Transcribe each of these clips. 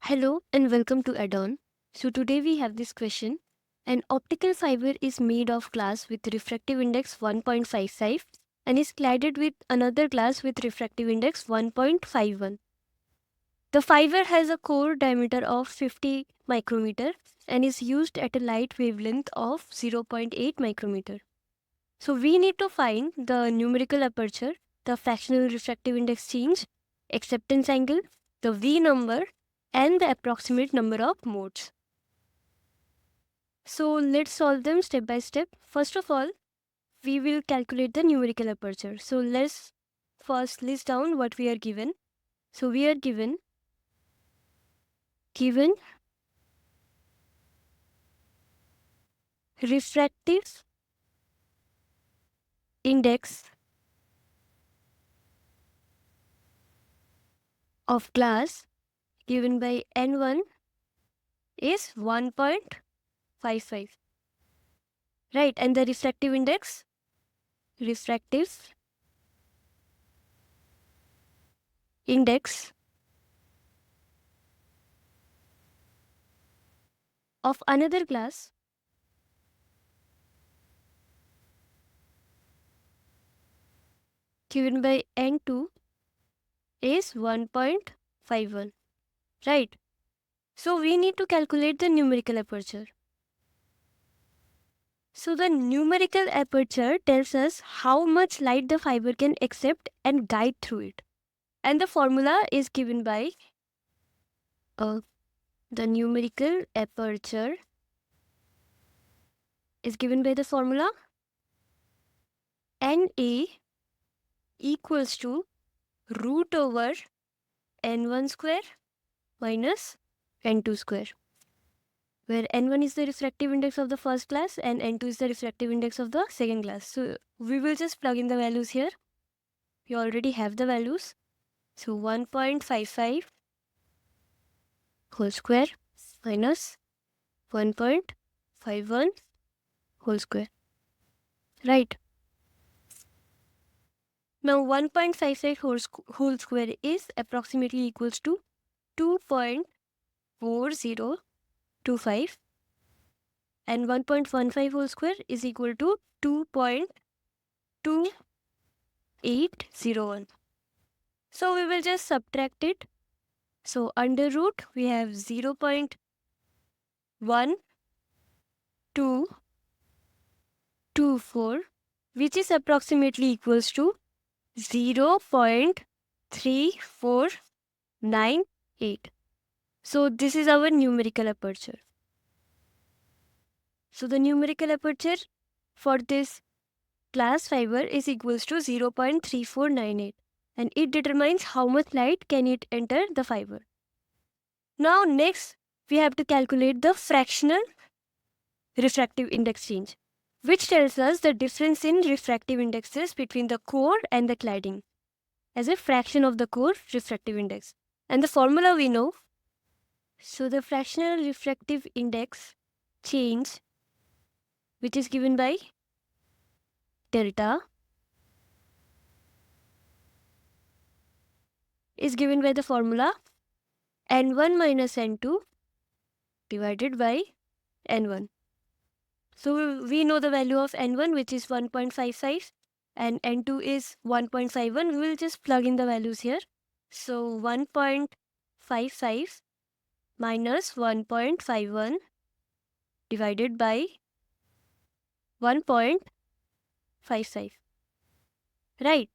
Hello and welcome to Add-on. So today we have this question. An optical fiber is made of glass with refractive index 1.55 and is cladded with another glass with refractive index 1.51. The fiber has a core diameter of 50 micrometer and is used at a light wavelength of 0.8 micrometer. So we need to find the numerical aperture, the fractional refractive index change, acceptance angle, the V number, and the approximate number of modes. So let's solve them step by step. First of all, we will calculate the numerical aperture. So let's first list down what we are given. So we are given refractive index of glass given by N1 is 1.55. Right, and the refractive index of another glass given by N2 is 1.51. Right. So we need to calculate the numerical aperture. So the numerical aperture tells us how much light the fiber can accept and guide through it. And the formula is given by the numerical aperture is given by the formula NA equals to root over N1 square minus N2 square, where N1 is the refractive index of the first class and N2 is the refractive index of the second class. So we will just plug in the values here. We already have the values. So 1.55 whole square minus 1.51 whole square. Right. Now 1.55 whole square is approximately equals to 2.4025 and 1.15 whole square is equal to 2.2801. So we will just subtract it. So under root we have 0.1224, which is approximately equals to 0.3498. So this is our numerical aperture. So the numerical aperture for this glass fiber is equals to 0.3498 and it determines how much light can it enter the fiber. Now next we have to calculate the fractional refractive index change, which tells us the difference in refractive indexes between the core and the cladding as a fraction of the core refractive index. And the formula we know. So the fractional refractive index change, which is given by delta, is given by the formula N1 minus N2 divided by N1. So we know the value of N1, which is 1.55 and N2 is 1.51. We will just plug in the values here. So 1.55 minus 1.51 divided by 1.55. Right.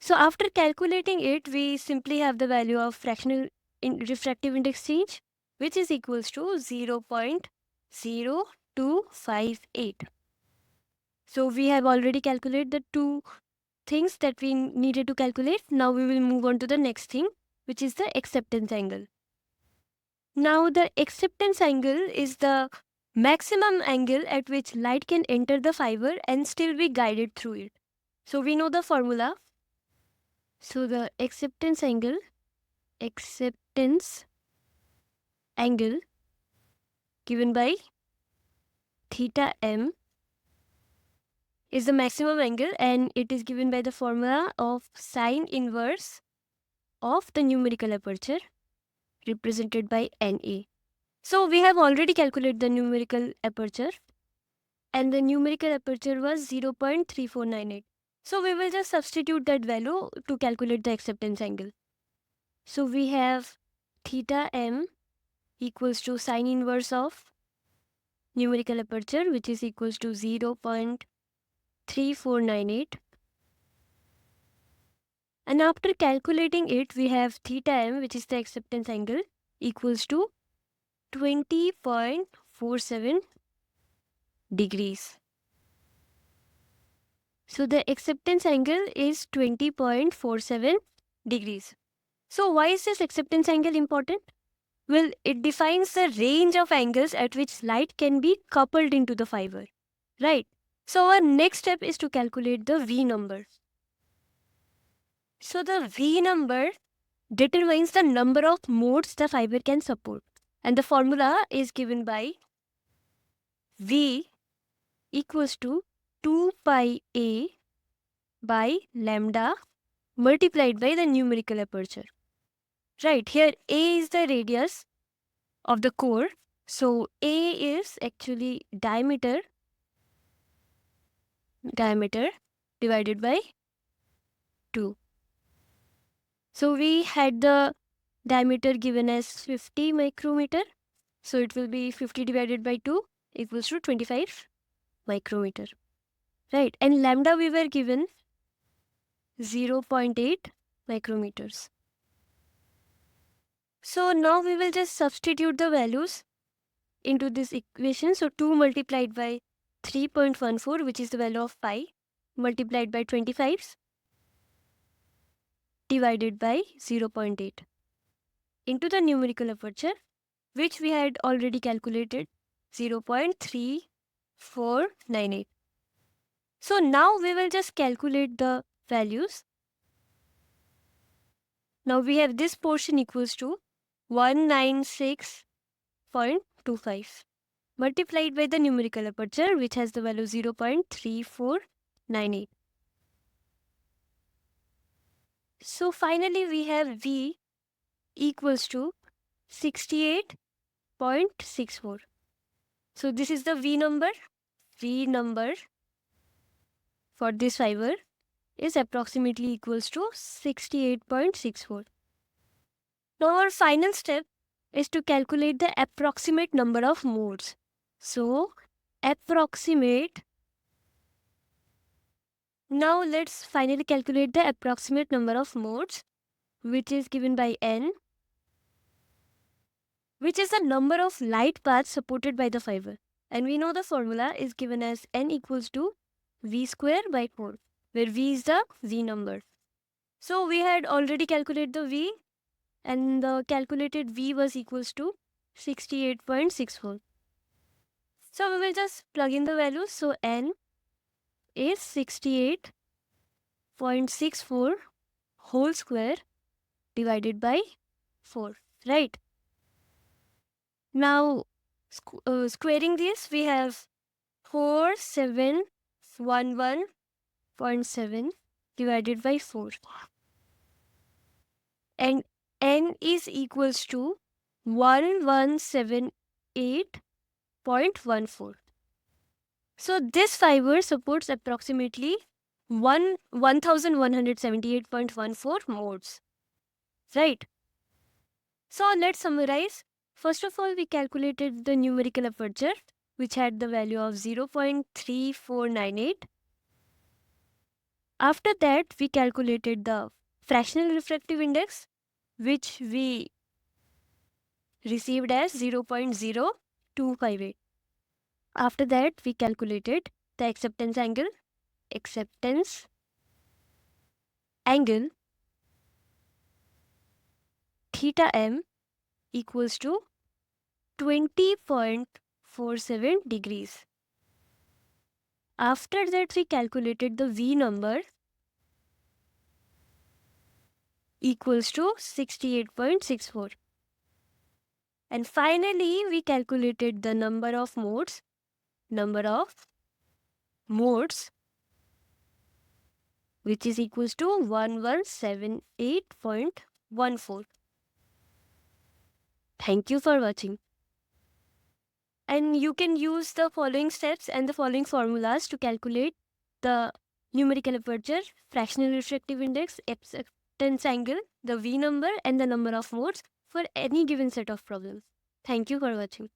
So after calculating it, we simply have the value of fractional refractive index change, which is equals to 0.0258. So we have already calculated the two things that we needed to calculate. Now we will move on to the next thing, which is the acceptance angle. Now the acceptance angle is the maximum angle at which light can enter the fiber and still be guided through it. So we know the formula. So the acceptance angle given by theta m is the maximum angle and it is given by the formula of sine inverse of the numerical aperture represented by NA. So we have already calculated the numerical aperture, and the numerical aperture was 0.3498. So we will just substitute that value to calculate the acceptance angle. So we have theta m equals to sine inverse of numerical aperture, which is equals to 0.3498. And after calculating it, we have theta m, which is the acceptance angle, equals to 20.47 degrees. So the acceptance angle is 20.47 degrees. So why is this acceptance angle important? Well, it defines the range of angles at which light can be coupled into the fiber, right? So our next step is to calculate the V number. So the V number determines the number of modes the fiber can support. And the formula is given by V equals to 2 pi A by lambda multiplied by the numerical aperture. Right, here A is the radius of the core. So A is actually diameter divided by 2. So we had the diameter given as 50 micrometer. So it will be 50 divided by 2 equals to 25 micrometer. Right, and lambda we were given 0.8 micrometers. So now we will just substitute the values into this equation. So 2 multiplied by 3.14, which is the value of pi, multiplied by 25 divided by 0.8 into the numerical aperture, which we had already calculated, 0.3498. So now we will just calculate the values. Now we have this portion equals to 196.25 multiplied by the numerical aperture, which has the value 0.3498. So finally we have V equals to 68.64. So this is the V number. V number for this fiber is approximately equals to 68.64. Now our final step is to calculate the approximate number of modes. So approximate. Now let's finally calculate the approximate number of modes, which is given by N, which is the number of light paths supported by the fiber. And we know the formula is given as N equals to V square by 4, where V is the V number. So we had already calculated the V, and the calculated V was equals to 68.64. So we will just plug in the values. So N is 68.64 whole square divided by 4, right? Now squaring this, we have 4711.7 divided by 4, and N is equals to 1178.14. So this fiber supports approximately 1178.14 modes, right? So let's summarize. First of all, we calculated the numerical aperture, which had the value of 0.3498. After that, we calculated the fractional refractive index, which we received as 0.0258. After that, we calculated the acceptance angle theta m equals to 20.47 degrees. After that, we calculated the V number equals to 68.64. And finally, we calculated the number of modes, which is equals to 1178.14. Thank you for watching. And you can use the following steps and the following formulas to calculate the numerical aperture, fractional refractive index, acceptance angle, the V number, and the number of modes for any given set of problems. Thank you for watching.